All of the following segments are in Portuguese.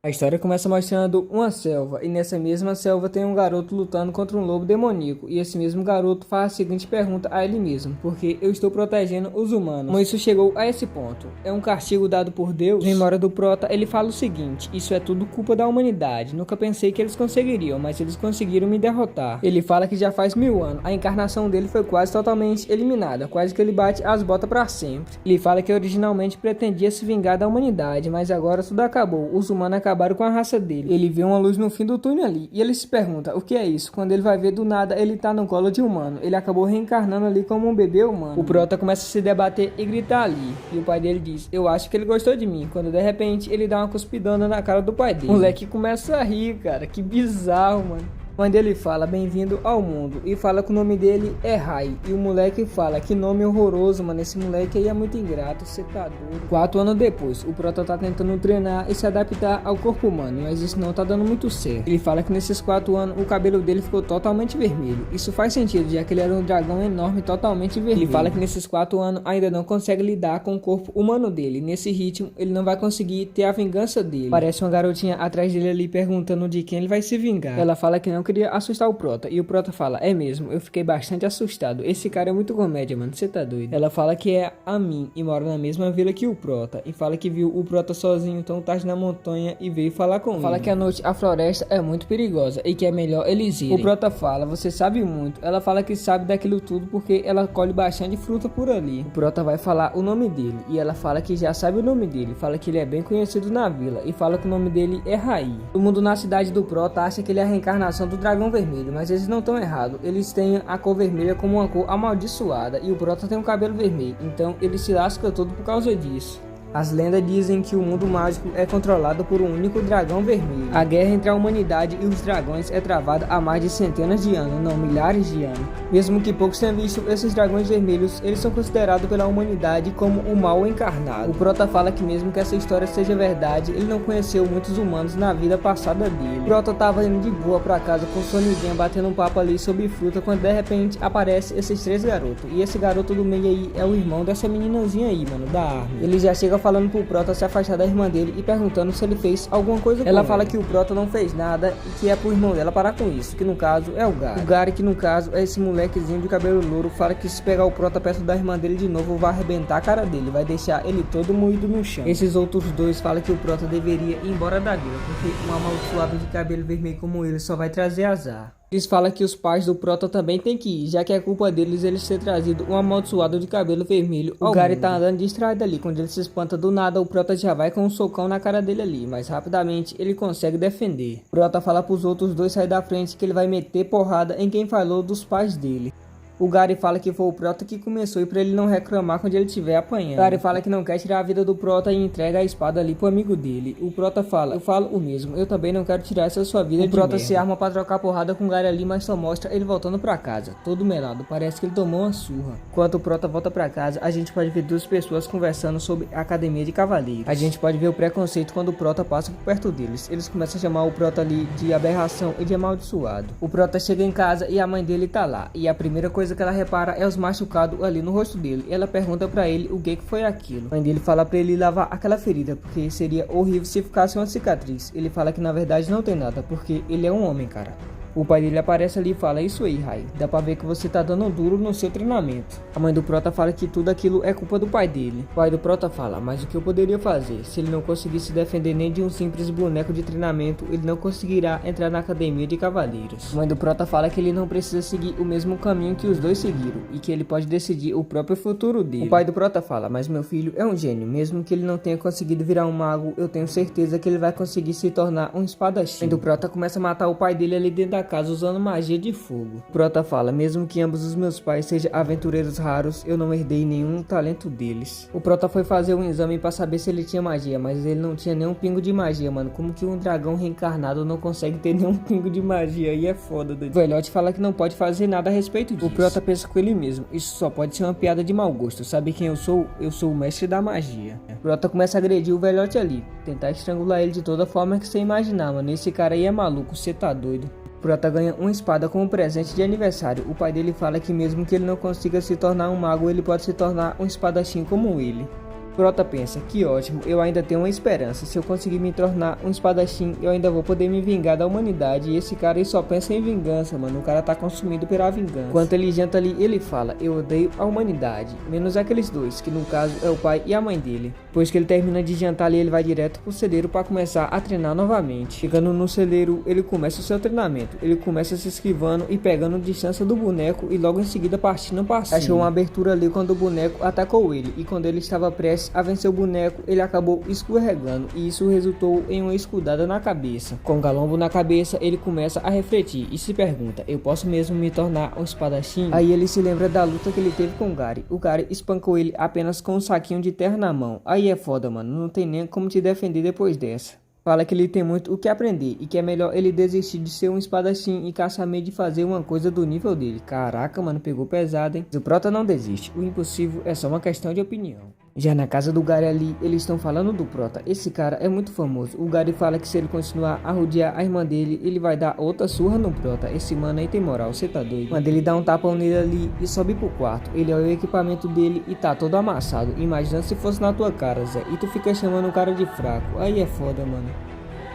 A história começa mostrando uma selva, e nessa mesma selva tem um garoto lutando contra um lobo demoníaco, e esse mesmo garoto faz a seguinte pergunta a ele mesmo: por que eu estou protegendo os humanos? Como isso chegou a esse ponto? É um castigo dado por Deus? Na memória do Prota, ele fala o seguinte: isso é tudo culpa da humanidade, nunca pensei que eles conseguiriam, mas eles conseguiram me derrotar. Ele fala que já faz 1000 anos, a encarnação dele foi quase totalmente eliminada, quase que ele bate as botas pra sempre. Ele fala que originalmente pretendia se vingar da humanidade, mas agora tudo acabou, os humanos acabaram com a raça dele. Ele vê uma luz no fim do túnel ali, e ele se pergunta, o que é isso? Quando ele vai ver, do nada, ele tá no colo de humano. Ele acabou reencarnando ali como um bebê humano. O Prota começa a se debater e gritar ali, e o pai dele diz, eu acho que ele gostou de mim, quando de repente ele dá uma cuspidona na cara do pai dele. O moleque começa a rir, cara, que bizarro, mano. A mãe dele fala, bem-vindo ao mundo, e fala que o nome dele é Rai, e o moleque fala, que nome horroroso, mano, esse moleque aí é muito ingrato, você tá doido. 4 anos depois, o Prota tá tentando treinar e se adaptar ao corpo humano, mas isso não tá dando muito certo. Ele fala que nesses 4 anos, o cabelo dele ficou totalmente vermelho, isso faz sentido, já que ele era um dragão enorme totalmente vermelho. Ele fala que nesses 4 anos, ainda não consegue lidar com o corpo humano dele, nesse ritmo, ele não vai conseguir ter a vingança dele. Parece uma garotinha atrás dele ali, perguntando de quem ele vai se vingar. Ela fala que não queria assustar o Prota, e o Prota fala, é mesmo, eu fiquei bastante assustado, esse cara é muito comédia, mano, você tá doido. Ela fala que é a mim, e mora na mesma vila que o Prota, e fala que viu o Prota sozinho tão tarde na montanha, e veio falar com ele. Fala que à noite a floresta é muito perigosa, e que é melhor eles irem. O Prota fala, você sabe muito. Ela fala que sabe daquilo tudo, porque ela colhe bastante fruta por ali. O Prota vai falar o nome dele, e ela fala que já sabe o nome dele, fala que ele é bem conhecido na vila, e fala que o nome dele é Rai. Todo mundo na cidade do Prota acha que ele é a reencarnação do dragão vermelho, mas eles não estão errados, eles têm a cor vermelha como uma cor amaldiçoada, e o Prota tem um cabelo vermelho, então ele se lasca todo por causa disso. As lendas dizem que o mundo mágico é controlado por um único dragão vermelho. A guerra entre a humanidade e os dragões é travada há mais de centenas de anos, não milhares de anos. Mesmo que poucos tenham visto esses dragões vermelhos, eles são considerados pela humanidade como o mal encarnado. O Prota fala que mesmo que essa história seja verdade, ele não conheceu muitos humanos na vida passada dele. O Prota tava indo de boa pra casa com sua amiguinha batendo um papo ali sobre fruta, quando de repente aparece esses 3 garotos. E esse garoto do meio aí é o irmão dessa meninazinha aí, mano, da Armin. Ele já chega falando pro Prota se afastar da irmã dele e perguntando se ele fez alguma coisa com ela. Fala que o Prota não fez nada e que é pro irmão dela parar com isso, que no caso é o Gary. O Gary, que no caso é esse molequezinho de cabelo louro, fala que se pegar o Prota perto da irmã dele de novo, vai arrebentar a cara dele, vai deixar ele todo moído no chão. Esses outros dois falam que o Prota deveria ir embora da vila, porque um amaldiçoado de cabelo vermelho como ele só vai trazer azar. Eles falam que os pais do Prota também tem que ir, já que é culpa deles eles ter trazido um amaldiçoado de cabelo vermelho. O Gary tá andando distraído ali, quando ele se espanta do nada, o Prota já vai com um socão na cara dele ali, mas rapidamente ele consegue defender. O Prota fala pros outros dois sair da frente que ele vai meter porrada em quem falou dos pais dele. O Gary fala que foi o Prota que começou e pra ele não reclamar quando ele estiver apanhando. O Gary fala que não quer tirar a vida do Prota e entrega a espada ali pro amigo dele. O Prota fala, eu falo o mesmo, eu também não quero tirar essa sua vida. O Prota se arma pra trocar porrada com o Gary ali, mas só mostra ele voltando pra casa, todo melado, parece que ele tomou uma surra. Enquanto o Prota volta pra casa, a gente pode ver 2 pessoas conversando sobre a academia de cavaleiros. A gente pode ver o preconceito quando o Prota passa por perto deles. Eles começam a chamar o Prota ali de aberração e de amaldiçoado. O Prota chega em casa e a mãe dele tá lá, e a primeira coisa que ela repara é os machucados ali no rosto dele. Ela pergunta pra ele o que foi aquilo. A mãe dele fala pra ele lavar aquela ferida, porque seria horrível se ficasse uma cicatriz. Ele fala que na verdade não tem nada, porque ele é um homem, cara. O pai dele aparece ali e fala, isso aí, Rai, dá pra ver que você tá dando duro no seu treinamento. A mãe do Prota fala que tudo aquilo é culpa do pai dele. O pai do Prota fala, mas o que eu poderia fazer? Se ele não conseguisse defender nem de um simples boneco de treinamento, ele não conseguirá entrar na academia de cavaleiros. A mãe do Prota fala que ele não precisa seguir o mesmo caminho que os dois seguiram, e que ele pode decidir o próprio futuro dele. O pai do Prota fala, mas meu filho é um gênio, mesmo que ele não tenha conseguido virar um mago, eu tenho certeza que ele vai conseguir se tornar um espadachim. A mãe do Prota começa a matar o pai dele ali dentro da casa usando magia de fogo. O Prota fala, mesmo que ambos os meus pais sejam aventureiros raros, eu não herdei nenhum talento deles. O Prota foi fazer um exame para saber se ele tinha magia, mas ele não tinha nenhum pingo de magia, mano. Como que um dragão reencarnado não consegue ter nenhum pingo de magia? Aí é foda, doido. O velhote fala que não pode fazer nada a respeito disso. O Prota pensa com ele mesmo, isso só pode ser uma piada de mau gosto. Sabe quem eu sou? Eu sou o mestre da magia. O Prota começa a agredir o velhote ali, tentar estrangular ele de toda forma que você imaginar, mano. Esse cara aí é maluco, você tá doido. Prota ganha uma espada como presente de aniversário. O pai dele fala que mesmo que ele não consiga se tornar um mago, ele pode se tornar um espadachim como ele. Prota pensa, que ótimo, eu ainda tenho uma esperança. Se eu conseguir me tornar um espadachim, eu ainda vou poder me vingar da humanidade. E esse cara aí só pensa em vingança, mano. O cara tá consumido pela vingança. Enquanto ele janta ali, ele fala, eu odeio a humanidade. Menos aqueles dois, que no caso é o pai e a mãe dele. Depois que ele termina de jantar ali, ele vai direto pro celeiro para começar a treinar novamente. Chegando no celeiro, ele começa o seu treinamento. Ele começa se esquivando e pegando distância do boneco e logo em seguida partindo para cima. Achou uma abertura ali quando o boneco atacou ele. E quando ele estava prestes a vencer o boneco, ele acabou escorregando e isso resultou em uma escudada na cabeça. Com o galombo na cabeça, ele começa a refletir e se pergunta, eu posso mesmo me tornar um espadachim? Aí ele se lembra da luta que ele teve com o Gary. O Gary espancou ele apenas com um saquinho de terra na mão. Aí é foda, mano, não tem nem como te defender depois dessa. Fala que ele tem muito o que aprender e que é melhor ele desistir de ser um espadachim e caçar meio de fazer uma coisa do nível dele. Caraca, mano, pegou pesado, hein? Mas o Prota não desiste, o impossível é só uma questão de opinião. Já na casa do Gary ali, eles estão falando do Prota. Esse cara é muito famoso. O Gary fala que se ele continuar a rodear a irmã dele, ele vai dar outra surra no Prota. Esse mano aí tem moral, cê tá doido. Quando ele dá um tapão nele ali e sobe pro quarto, ele olha o equipamento dele e tá todo amassado. Imagina se fosse na tua cara, Zé, e tu fica chamando o cara de fraco. Aí é foda, mano.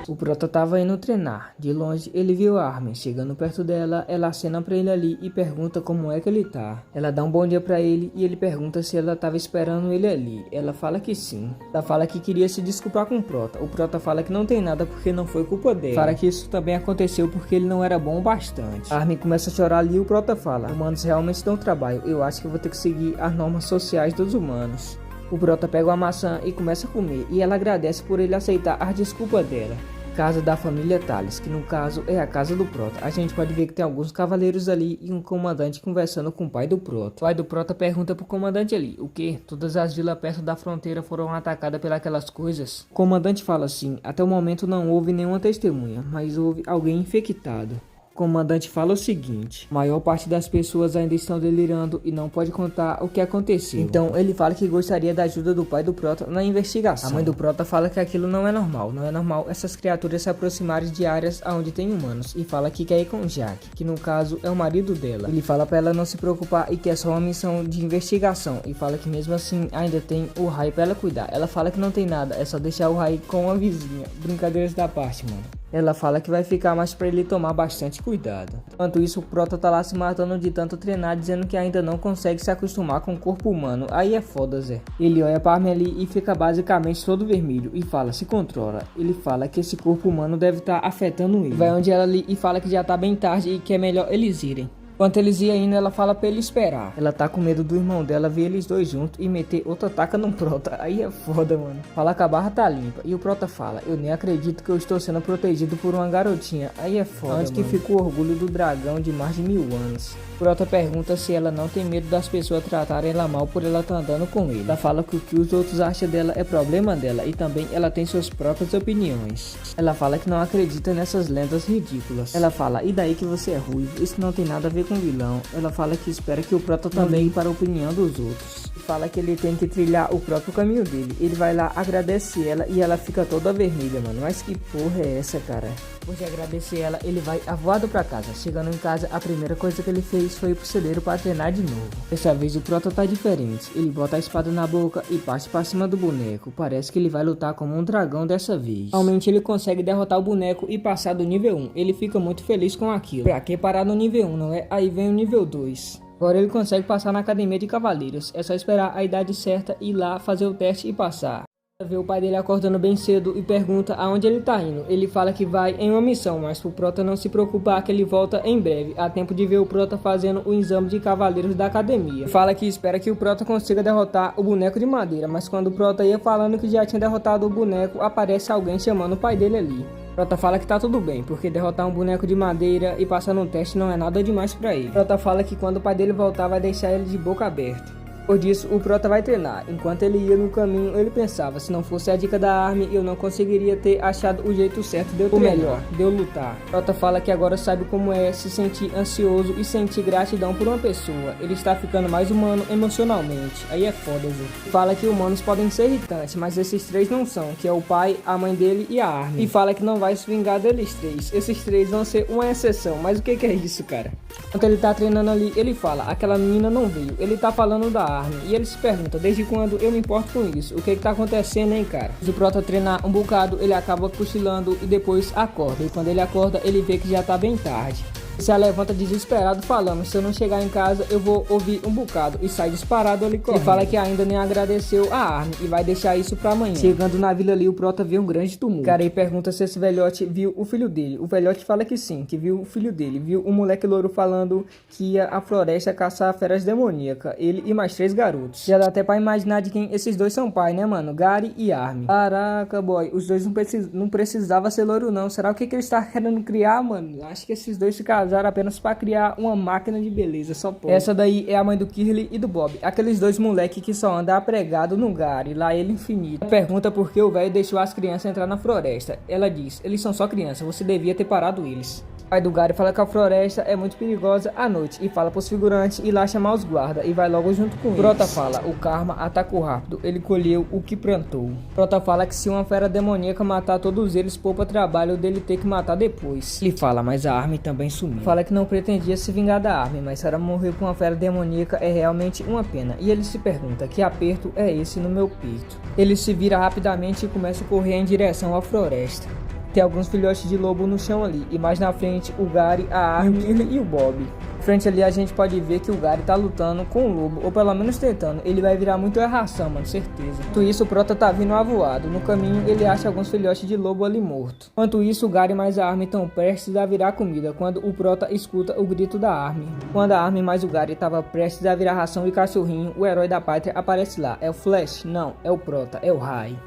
O Prota tava indo treinar. De longe, ele viu a Armin. Chegando perto dela, ela acena pra ele ali e pergunta como é que ele tá. Ela dá um bom dia pra ele e ele pergunta se ela tava esperando ele ali. Ela fala que sim. Ela fala que queria se desculpar com o Prota. O Prota fala que não tem nada porque não foi culpa dele. Fala que isso também aconteceu porque ele não era bom o bastante. A Armin começa a chorar ali e o Prota fala, humanos realmente dão trabalho. Eu acho que eu vou ter que seguir as normas sociais dos humanos. O Prota pega uma maçã e começa a comer. E ela agradece por ele aceitar as desculpas dela. Casa da família Thales, que no caso é a casa do Prota. A gente pode ver que tem alguns cavaleiros ali e um comandante conversando com o pai do Prota. O pai do Prota pergunta pro comandante ali, o que? Todas as vilas perto da fronteira foram atacadas pelas coisas? O comandante fala assim, até o momento não houve nenhuma testemunha, mas houve alguém infectado. O comandante fala o seguinte, a maior parte das pessoas ainda estão delirando e não pode contar o que aconteceu. Então ele fala que gostaria da ajuda do pai do Prota na investigação. A mãe do Prota fala que aquilo não é normal essas criaturas se aproximarem de áreas onde tem humanos e fala que quer ir com Jack, que no caso é o marido dela. Ele fala pra ela não se preocupar e que é só uma missão de investigação e fala que mesmo assim ainda tem o Rai pra ela cuidar. Ela fala que não tem nada, é só deixar o Rai com a vizinha. Brincadeiras da parte, mano. Ela fala que vai ficar mais pra ele tomar bastante cuidado. Enquanto isso, o Prota tá lá se matando de tanto treinar, dizendo que ainda não consegue se acostumar com o corpo humano. Aí é foda, Zé. Ele olha pra Armin ali e fica basicamente todo vermelho e fala, se controla. Ele fala que esse corpo humano deve estar afetando ele. Vai onde ela ali e fala que já tá bem tarde e que é melhor eles irem. Enquanto eles iam indo, ela fala pra ele esperar. Ela tá com medo do irmão dela ver eles dois juntos e meter outra taca no Prota. Aí é foda, mano. Fala que a barra tá limpa. E o Prota fala, eu nem acredito que eu estou sendo protegido por uma garotinha. Aí é foda, onde que fica o orgulho do dragão de mais de 1000 anos? O Prota pergunta se ela não tem medo das pessoas tratarem ela mal por ela tá andando com ele. Ela fala que o que os outros acham dela é problema dela e também ela tem suas próprias opiniões. Ela fala que não acredita nessas lendas ridículas. Ela fala, e daí que você é ruivo? Isso não tem nada a ver com vilão. Ela fala que espera que o Prota também para a opinião dos outros. Fala que ele tem que trilhar o próprio caminho dele. Ele vai lá, agradece ela e ela fica toda vermelha, mano. Mas que porra é essa, cara? Depois de agradecer ela, ele vai avoado pra casa. Chegando em casa, a primeira coisa que ele fez foi ir pro celeiro pra treinar de novo. Dessa vez o Prota tá diferente. Ele bota a espada na boca e parte pra cima do boneco. Parece que ele vai lutar como um dragão dessa vez. Realmente ele consegue derrotar o boneco e passar do nível 1. Ele fica muito feliz com aquilo. Pra que parar no nível 1, não é? Aí vem o nível 2. Agora ele consegue passar na academia de cavaleiros. É só esperar a idade certa, ir lá, fazer o teste e passar. Vê o pai dele acordando bem cedo e pergunta aonde ele tá indo. Ele fala que vai em uma missão, mas pro Prota não se preocupar que ele volta em breve. Há tempo de ver o Prota fazendo o exame de cavaleiros da academia. Fala que espera que o Prota consiga derrotar o boneco de madeira, mas quando o Prota ia falando que já tinha derrotado o boneco, aparece alguém chamando o pai dele ali. Prota fala que tá tudo bem, porque derrotar um boneco de madeira e passar no teste não é nada demais pra ele. Prota fala que quando o pai dele voltar vai deixar ele de boca aberta. Por disso, o Prota vai treinar. Enquanto ele ia no caminho, ele pensava, se não fosse a dica da Armin, eu não conseguiria ter achado o jeito certo de eu treinar. Ou melhor, de eu lutar. Prota fala que agora sabe como é se sentir ansioso e sentir gratidão por uma pessoa. Ele está ficando mais humano emocionalmente. Aí é foda, viu? Fala que humanos podem ser irritantes, mas esses três não são, que é o pai, a mãe dele e a Armin. E fala que não vai se vingar deles três. Esses três vão ser uma exceção. Mas o que é isso, cara? Enquanto ele tá treinando ali, ele fala, aquela menina não veio. Ele tá falando da Armin. Armin. E ele se pergunta, desde quando eu me importo com isso? O que tá acontecendo, hein, cara? Se o Prota treinar um bocado, ele acaba cochilando e depois acorda. E quando ele acorda, ele vê que já tá bem tarde. Se levanta desesperado falando, se eu não chegar em casa eu vou ouvir um bocado, e sai disparado ali correndo. E fala que ainda nem agradeceu a Armin e vai deixar isso pra amanhã. Chegando na vila ali, o Prota vê um grande tumulto. O cara aí pergunta se esse velhote viu o filho dele. O velhote fala que sim, que viu o filho dele. Viu um moleque louro falando que ia à floresta caçar feras demoníacas. Ele e mais 3 garotos. Já dá até pra imaginar de quem esses dois são pai, né, mano? Gary e Armin. Caraca, boy, os dois não precisavam ser louro não. Será o que eles tá querendo criar, mano? Acho que esses dois se casaram apenas para criar uma máquina de beleza, só pode. Essa daí é a mãe do Kirli e do Bob, aqueles dois moleque que só andam apregado no Gary, lá ele infinito. Pergunta por que o velho deixou as crianças entrar na floresta. Ela diz, eles são só crianças, você devia ter parado eles. O pai do Gary fala que a floresta é muito perigosa à noite e fala pros figurantes ir lá chamar os guardas e vai logo junto com eles. Prota fala, o karma atacou rápido, ele colheu o que plantou. Prota fala que se uma fera demoníaca matar todos eles, poupa trabalho dele ter que matar depois. Ele fala, mas a Armin também sumiu. Fala que não pretendia se vingar da Armin, mas se ela morrer com uma fera demoníaca é realmente uma pena. E ele se pergunta, que aperto é esse no meu peito? Ele se vira rapidamente e começa a correr em direção à floresta. Tem alguns filhotes de lobo no chão ali, e mais na frente o Gary, a Armin, o Kirli e o Bob. Frente ali a gente pode ver que o Gary tá lutando com o lobo, ou pelo menos tentando. Ele vai virar muito erração, mano, certeza. Enquanto isso, o Prota tá vindo avoado. No caminho, ele acha alguns filhotes de lobo ali morto. Enquanto isso, o Gary mais a Armin estão prestes a virar comida, quando o Prota escuta o grito da Armin. Quando a Armin mais o Gary tava prestes a virar ração e cachorrinho, o herói da pátria aparece lá. É o Flash? Não, é o Prota, é o Rai.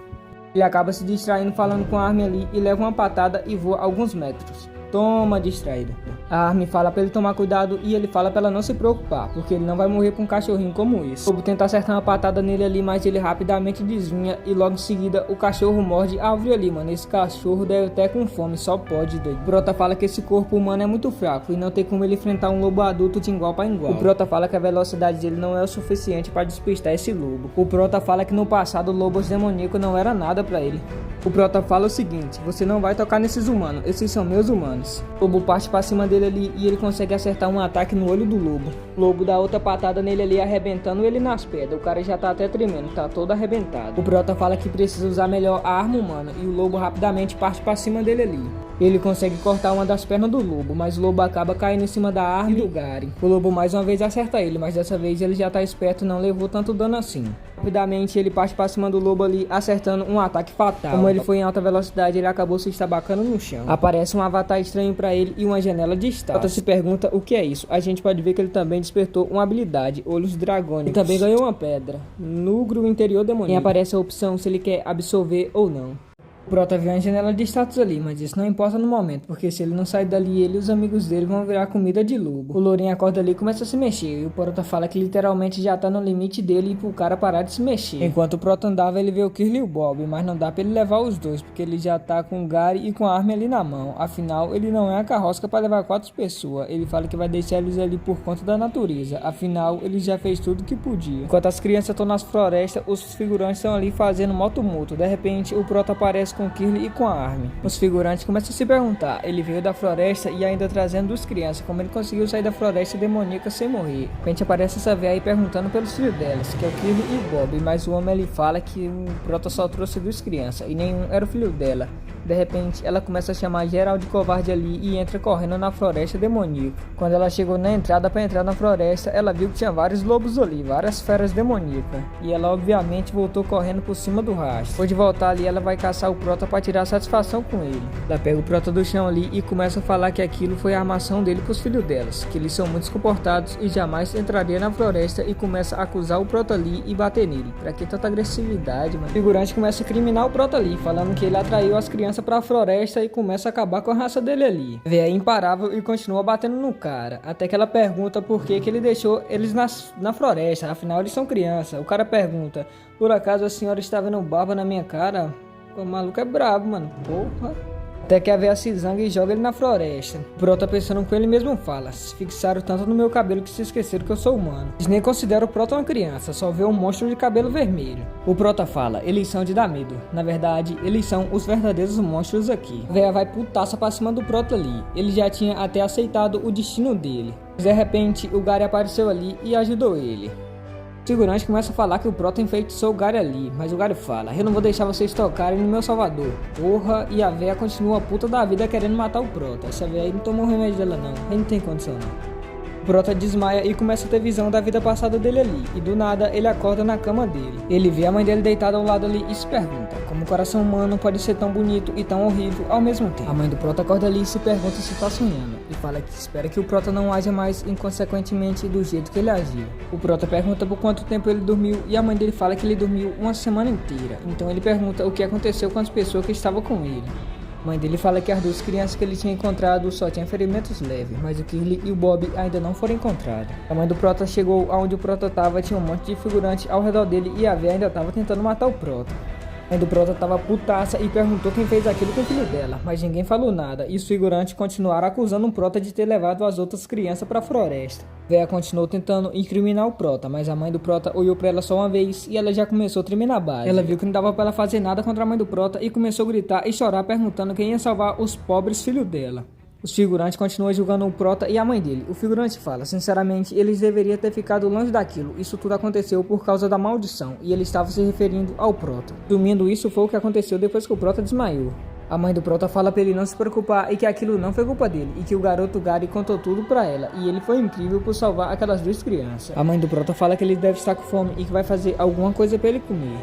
Ele acaba se distraindo falando com a Armin ali e leva uma patada e voa alguns metros. Toma, distraído. A Armin fala pra ele tomar cuidado e ele fala pra ela não se preocupar, porque ele não vai morrer com um cachorrinho como esse. O lobo tenta acertar uma patada nele ali, mas ele rapidamente desvinha e logo em seguida o cachorro morde a árvore ali, mano. Esse cachorro deve até com fome, só pode, doido. O Prota fala que esse corpo humano é muito fraco e não tem como ele enfrentar um lobo adulto de igual pra igual. O Prota fala que a velocidade dele não é o suficiente pra despistar esse lobo. O Prota fala que no passado lobos demoníacos não era nada pra ele. O Prota fala o seguinte, você não vai tocar nesses humanos, esses são meus humanos. O lobo parte pra cima dele ali e ele consegue acertar um ataque no olho do lobo. O lobo dá outra patada nele ali, arrebentando ele nas pedras. O cara já tá até tremendo, tá todo arrebentado. O Prota fala que precisa usar melhor a arma humana e o lobo rapidamente parte pra cima dele ali. Ele consegue cortar uma das pernas do lobo, mas o lobo acaba caindo em cima da Armin e do Gary. O lobo mais uma vez acerta ele, mas dessa vez ele já tá esperto e não levou tanto dano assim. Rapidamente ele parte pra cima do lobo ali, acertando um ataque fatal. Como ele foi em alta velocidade, ele acabou se estabacando no chão. Aparece um avatar estranho pra ele e uma janela de estátua. Prota se pergunta o que é isso. A gente pode ver que ele também despertou uma habilidade, olhos dragônicos. E também ganhou uma pedra, núcleo interior demoníaco. E aparece a opção se ele quer absorver ou não. O Prota vê uma janela de status ali, mas isso não importa no momento, porque se ele não sair dali, ele e os amigos dele vão virar comida de lobo. O Lourinho acorda ali e começa a se mexer, e o Prota fala que literalmente já tá no limite dele e pro cara parar de se mexer. Enquanto o Prota andava, ele vê o Kirli e o Bob, mas não dá pra ele levar os dois, porque ele já tá com o Gary e com a Armin ali na mão. Afinal, ele não é a carrosca pra levar 4 pessoas. Ele fala que vai deixar eles ali por conta da natureza, afinal, ele já fez tudo que podia. Enquanto as crianças estão nas florestas, os figurantes estão ali fazendo moto mútuo. De repente, o Prota aparece com o Kirli e com a Armin. Os figurantes começam a se perguntar, ele veio da floresta e ainda trazendo 2 crianças, como ele conseguiu sair da floresta demoníaca sem morrer. De repente aparece essa véia aí perguntando pelos filhos delas, que é o Kirli e o Bob, mas o homem ele fala que o Prota só trouxe 2 crianças e nenhum era o filho dela. De repente, ela começa a chamar geral de covarde ali e entra correndo na floresta demoníaca. Quando ela chegou na entrada para entrar na floresta, ela viu que tinha vários lobos ali, várias feras demoníacas. E ela obviamente voltou correndo por cima do rastro. Depois de voltar ali, ela vai caçar o Prota para tirar satisfação com ele. Ela pega o Prota do chão ali e começa a falar que aquilo foi a armação dele pros filhos delas, que eles são muito comportados e jamais entraria na floresta, e começa a acusar o Prota ali e bater nele. Pra que tanta agressividade, mano? O figurante começa a criminar o Prota ali, falando que ele atraiu as crianças pra floresta e começa a acabar com a raça dele ali. Véia é imparável e continua batendo no cara, até que ela pergunta por que ele deixou eles na floresta, afinal eles são crianças. O cara pergunta, por acaso a senhora está vendo barba na minha cara? O maluco é brabo, mano, porra. Até que a véia se zanga e joga ele na floresta. O Prota, pensando com ele mesmo, fala, se fixaram tanto no meu cabelo que se esqueceram que eu sou humano. Eles nem consideram o Prota uma criança, só vê um monstro de cabelo vermelho. O Prota fala, eles são de dar medo. Na verdade, eles são os verdadeiros monstros aqui. A véia vai putaça pra cima do Prota ali. Ele já tinha até aceitado o destino dele. Mas de repente, o Gary apareceu ali e ajudou ele. O figurante começa a falar que o Prota enfeitiçou o Gary ali, mas o Gary fala: eu não vou deixar vocês tocarem no meu salvador. Porra, e a véia continua puta da vida querendo matar o Prota. Essa véia aí não tomou o remédio dela não, ele não tem condição não. O Prota desmaia e começa a ter visão da vida passada dele ali, e do nada ele acorda na cama dele. Ele vê a mãe dele deitada ao lado ali e se pergunta como o coração humano pode ser tão bonito e tão horrível ao mesmo tempo. A mãe do Prota acorda ali e se pergunta se tá sonhando, e fala que espera que o Prota não haja mais inconsequentemente do jeito que ele agiu. O Prota pergunta por quanto tempo ele dormiu e a mãe dele fala que ele dormiu uma semana inteira, então ele pergunta o que aconteceu com as pessoas que estavam com ele. A mãe dele fala que as duas crianças que ele tinha encontrado só tinham ferimentos leves, mas o Kirli e o Bob ainda não foram encontrados. A mãe do Prota chegou aonde o Prota tava, tinha um monte de figurante ao redor dele e a véia ainda tava tentando matar o Prota. A mãe do Prota tava putaça e perguntou quem fez aquilo com o filho dela, mas ninguém falou nada e os figurantes continuaram acusando o Prota de ter levado as outras crianças pra floresta. A véia continuou tentando incriminar o Prota, mas a mãe do Prota olhou pra ela só uma vez e ela já começou a tremer na base. Ela viu que não dava pra ela fazer nada contra a mãe do Prota e começou a gritar e chorar perguntando quem ia salvar os pobres filhos dela. Os figurantes continuam julgando o Prota e a mãe dele. O figurante fala: sinceramente, eles deveriam ter ficado longe daquilo. Isso tudo aconteceu por causa da maldição e ele estava se referindo ao Prota. Resumindo, isso foi o que aconteceu depois que o Prota desmaiou. A mãe do Prota fala pra ele não se preocupar e que aquilo não foi culpa dele e que o garoto Gary contou tudo pra ela e ele foi incrível por salvar aquelas duas crianças. A mãe do Prota fala que ele deve estar com fome e que vai fazer alguma coisa pra ele comer.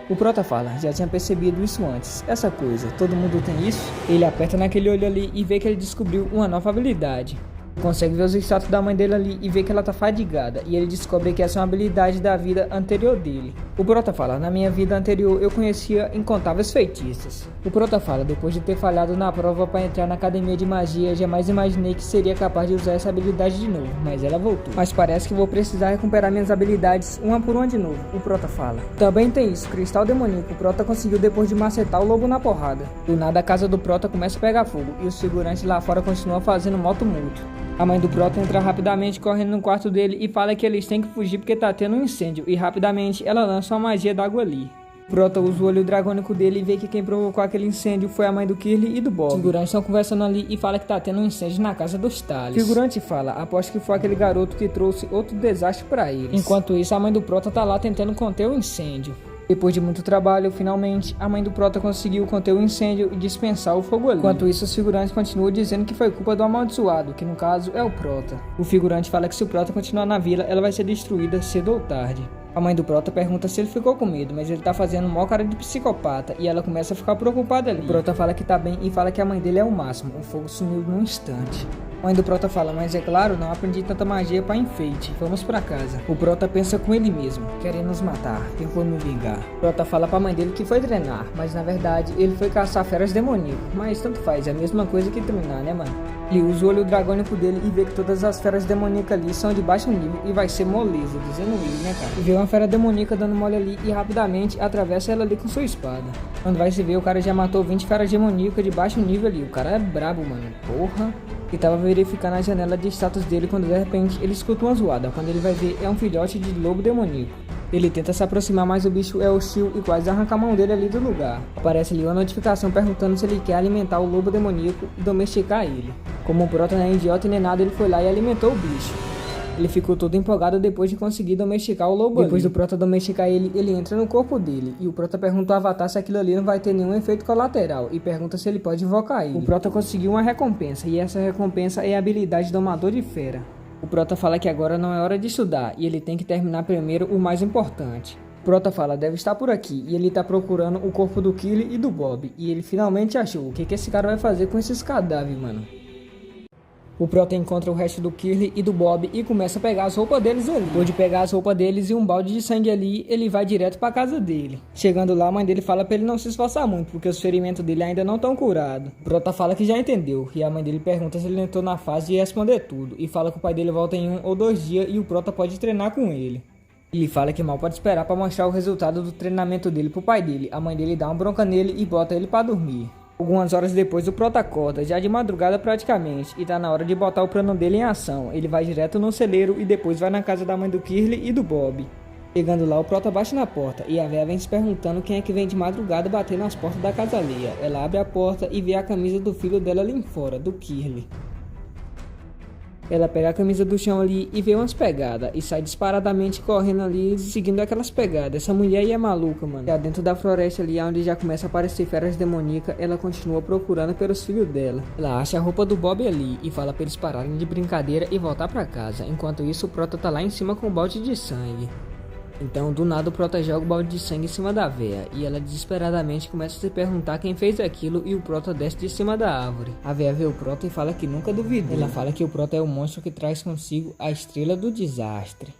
O Prota fala: já tinha percebido isso antes. Essa coisa, todo mundo tem isso? Ele aperta naquele olho ali e vê que ele descobriu uma nova habilidade. Consegue ver os status da mãe dele ali e vê que ela tá fadigada, e ele descobre que essa é uma habilidade da vida anterior dele. O Prota fala: na minha vida anterior eu conhecia incontáveis feitiços. O Prota fala: depois de ter falhado na prova para entrar na academia de magia, jamais imaginei que seria capaz de usar essa habilidade de novo, mas ela voltou. Mas parece que vou precisar recuperar minhas habilidades uma por uma de novo, o Prota fala. Também tem isso, cristal demoníaco. O Prota conseguiu depois de macetar o lobo na porrada. Do nada a casa do Prota começa a pegar fogo, e os figurantes lá fora continuam fazendo moto mútuo. A mãe do Prota entra rapidamente correndo no quarto dele e fala que eles têm que fugir porque tá tendo um incêndio, e rapidamente ela lança uma magia d'água ali. O Prota usa o olho dragônico dele e vê que quem provocou aquele incêndio foi a mãe do Kirli e do Bob. Os figurantes estão conversando ali e fala que tá tendo um incêndio na casa dos Thales. O figurante fala: aposto que foi aquele garoto que trouxe outro desastre pra eles. Enquanto isso, a mãe do Prota tá lá tentando conter o incêndio. Depois de muito trabalho, finalmente, a mãe do Prota conseguiu conter o incêndio e dispensar o fogo ali. Enquanto isso, os figurantes continuam dizendo que foi culpa do amaldiçoado, que no caso é o Prota. O figurante fala que se o Prota continuar na vila, ela vai ser destruída cedo ou tarde. A mãe do Prota pergunta se ele ficou com medo, mas ele tá fazendo mó cara de psicopata e ela começa a ficar preocupada ali. O Prota fala que tá bem e fala que a mãe dele é o máximo, o fogo sumiu num instante. A mãe do Prota fala: mas é claro, não aprendi tanta magia pra enfeite, vamos pra casa. O Prota pensa com ele mesmo: querem nos matar, eu vou me vingar. O Prota fala pra mãe dele que foi treinar, mas na verdade ele foi caçar feras demoníacas. Mas tanto faz, é a mesma coisa que treinar, né mano? Ele usa o olho dragônico dele e vê que todas as feras demoníacas ali são de baixo nível e vai ser moleza, dizendo ele, né cara? E vê uma fera demoníaca dando mole ali e rapidamente atravessa ela ali com sua espada. Quando vai se ver, o cara já matou 20 feras demoníacas de baixo nível ali. O cara é brabo, mano, porra. E tava verificando a janela de status dele quando de repente ele escuta uma zoada. Quando ele vai ver, é um filhote de lobo demoníaco. Ele tenta se aproximar, mas o bicho é hostil e quase arranca a mão dele ali do lugar. Aparece ali uma notificação perguntando se ele quer alimentar o lobo demoníaco e domesticar ele. Como o Prota não é idiota e nem nada, ele foi lá e alimentou o bicho. Ele ficou todo empolgado depois de conseguir domesticar o lobo. Depois do Prota domesticar ele, ele entra no corpo dele. E o Prota pergunta ao Avatar se aquilo ali não vai ter nenhum efeito colateral. E pergunta se ele pode invocar ele. O Prota conseguiu uma recompensa. E essa recompensa é a habilidade Domador de Fera. O Prota fala que agora não é hora de estudar. E ele tem que terminar primeiro o mais importante. O Prota fala: deve estar por aqui. E ele tá procurando o corpo do Kirli e do Bob. E ele finalmente achou. O que esse cara vai fazer com esses cadáveres, mano? O Prota encontra o resto do Kirli e do Bob e começa a pegar as roupas deles ali. Depois de pegar as roupas deles e um balde de sangue ali, ele vai direto pra casa dele. Chegando lá, a mãe dele fala pra ele não se esforçar muito, porque os ferimentos dele ainda não estão curados. O Prota fala que já entendeu, e a mãe dele pergunta se ele entrou na fase de responder tudo, e fala que o pai dele volta em 1 ou 2 dias e o Prota pode treinar com ele. Ele fala que mal pode esperar pra mostrar o resultado do treinamento dele pro pai dele. A mãe dele dá uma bronca nele e bota ele pra dormir. Algumas horas depois o Prota acorda, já de madrugada praticamente, e tá na hora de botar o plano dele em ação. Ele vai direto no celeiro e depois vai na casa da mãe do Kirli e do Bob. Chegando lá, o Prota bate na porta e a véia vem se perguntando quem é que vem de madrugada bater nas portas da casa alheia. Ela abre a porta e vê a camisa do filho dela ali fora, do Kirli. Ela pega a camisa do chão ali e vê umas pegadas e sai disparadamente correndo ali, seguindo aquelas pegadas. Essa mulher aí é maluca, mano. Já dentro da floresta ali, onde já começa a aparecer feras demoníacas, ela continua procurando pelos filhos dela. Ela acha a roupa do Bob ali e fala pra eles pararem de brincadeira e voltar pra casa. Enquanto isso, o Prota tá lá em cima com um balde de sangue. Então, do nada, o Prota joga o balde de sangue em cima da véia, e ela desesperadamente começa a se perguntar quem fez aquilo, e o Prota desce de cima da árvore. A véia vê o Prota e fala que nunca duvidou. Ela fala que o Prota é o monstro que traz consigo a estrela do desastre.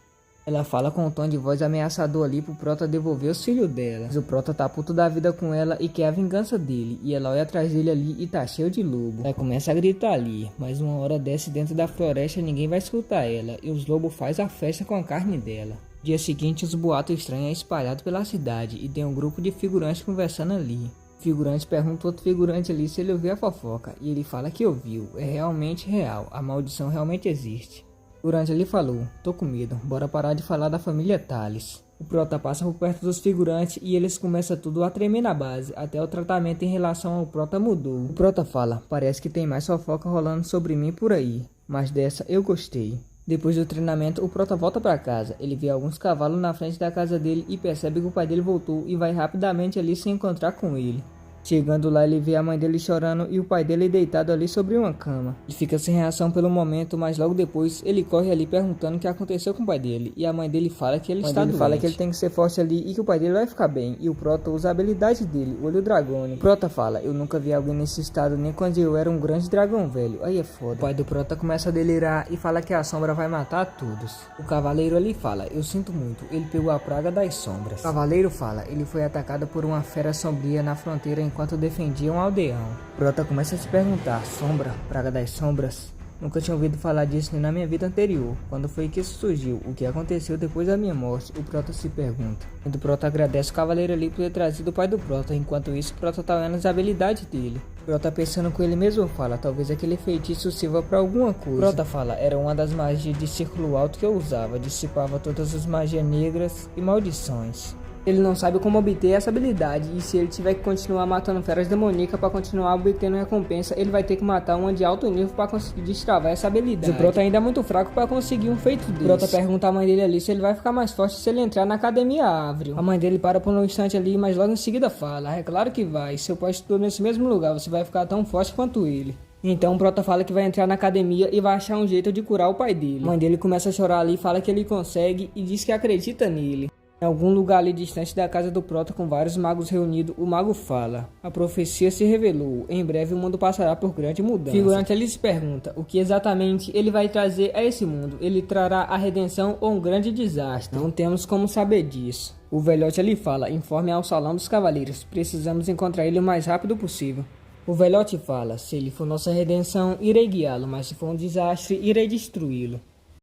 Ela fala com um tom de voz ameaçador ali pro Prota devolver os filhos dela. Mas o Prota tá puto da vida com ela e quer a vingança dele, e ela olha atrás dele ali e tá cheio de lobo. Ela começa a gritar ali, mas uma hora desce dentro da floresta e ninguém vai escutar ela, e os lobos fazem a festa com a carne dela. Dia seguinte, os boatos estranhos é espalhado pela cidade e tem um grupo de figurantes conversando ali. O figurante pergunta outro figurante ali se ele ouviu a fofoca e ele fala que ouviu, é realmente real, a maldição realmente existe. O figurante ali falou, tô com medo, bora parar de falar da família Thales. O Prota passa por perto dos figurantes e eles começam tudo a tremer na base, até o tratamento em relação ao Prota mudou. O Prota fala, parece que tem mais fofoca rolando sobre mim por aí, mas dessa eu gostei. Depois do treinamento, o Prota volta para casa. Ele vê alguns cavalos na frente da casa dele e percebe que o pai dele voltou e vai rapidamente ali se encontrar com ele. Chegando lá, ele vê a mãe dele chorando e o pai dele deitado ali sobre uma cama. Ele fica sem reação pelo momento, mas logo depois ele corre ali perguntando o que aconteceu com o pai dele. E a mãe dele fala que ele está doente. Fala que ele tem que ser forte ali e que o pai dele vai ficar bem. E o Prota usa a habilidade dele, o olho dragônico. O Prota fala, eu nunca vi alguém nesse estado nem quando eu era um grande dragão velho. Aí é foda. O pai do Prota começa a delirar e fala que a sombra vai matar todos. O cavaleiro ali fala, eu sinto muito, ele pegou a praga das sombras. O cavaleiro fala, ele foi atacado por uma fera sombria na fronteira enquanto defendia um aldeão. Prota começa a se perguntar, sombra, praga das sombras? Nunca tinha ouvido falar disso nem na minha vida anterior. Quando foi que isso surgiu? O que aconteceu depois da minha morte? O Prota se pergunta. E o Prota agradece o cavaleiro ali por ter trazido o pai do Prota. Enquanto isso, o Prota tá olhando as habilidades dele. Prota pensando com ele mesmo fala, talvez aquele feitiço sirva pra alguma coisa. Prota fala, era uma das magias de círculo alto que eu usava. Dissipava todas as magias negras e maldições. Ele não sabe como obter essa habilidade, e se ele tiver que continuar matando feras demoníacas para continuar obtendo recompensa, ele vai ter que matar uma de alto nível para conseguir destravar essa habilidade. O Prota ainda é muito fraco para conseguir um feito desse. O Prota pergunta à mãe dele ali se ele vai ficar mais forte se ele entrar na Academia Árvore. A mãe dele para por um instante ali, mas logo em seguida fala, é claro que vai, seu pai estudou nesse mesmo lugar, você vai ficar tão forte quanto ele. Então o Prota fala que vai entrar na academia e vai achar um jeito de curar o pai dele. A mãe dele começa a chorar ali, fala que ele consegue e diz que acredita nele. Em algum lugar ali distante da casa do Prota, com vários magos reunidos, o mago fala, a profecia se revelou, em breve o mundo passará por grande mudança. O figurante ali se pergunta, o que exatamente ele vai trazer a esse mundo? Ele trará a redenção ou um grande desastre? Não temos como saber disso. O velhote ali fala, informe ao salão dos cavaleiros, precisamos encontrar ele o mais rápido possível. O velhote fala, se ele for nossa redenção, irei guiá-lo, mas se for um desastre, irei destruí-lo.